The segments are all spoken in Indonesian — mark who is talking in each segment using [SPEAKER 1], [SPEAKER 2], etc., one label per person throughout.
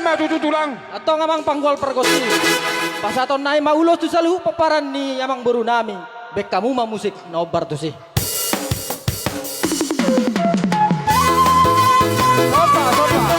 [SPEAKER 1] mah tutu tulang.
[SPEAKER 2] Atau ngamang panggol pergosi. Pas aton naik maulos tu selalu paparan ni amang baru nami. Bek kamu mah musik nobar tu sih.
[SPEAKER 1] Sopa, sopa.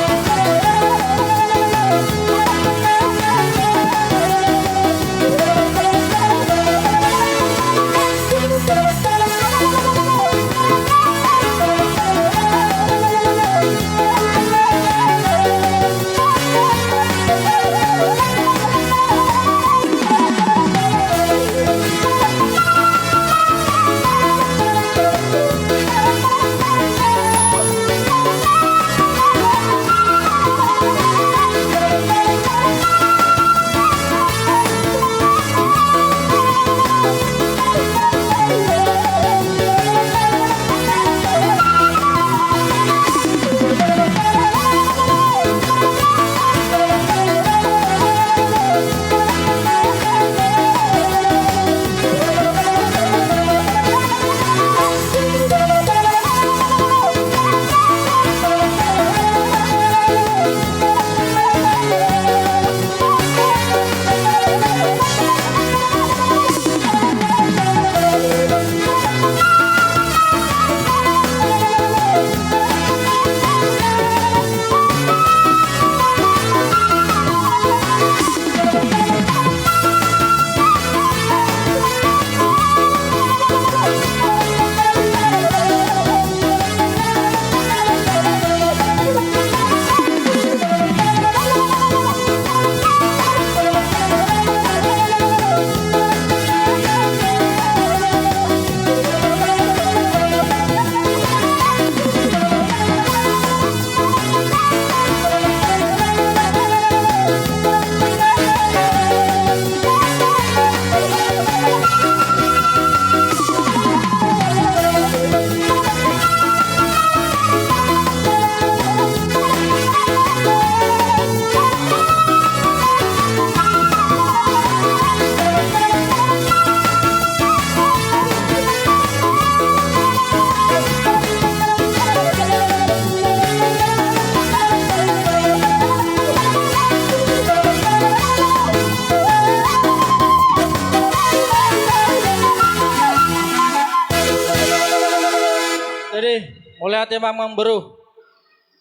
[SPEAKER 2] Jadi mulai hati mamang beru.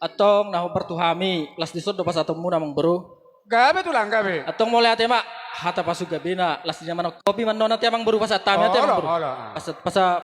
[SPEAKER 2] Atong nahu pertuhami las disod do pas atong muna mang beru.
[SPEAKER 1] Gabe tulang gabe.
[SPEAKER 2] Atong mulai hati mak hata pasuga bina las di zaman kopi man nona tiamang beru pas atami hati
[SPEAKER 1] Olo,
[SPEAKER 2] mang beru.
[SPEAKER 1] olo.
[SPEAKER 2] Pas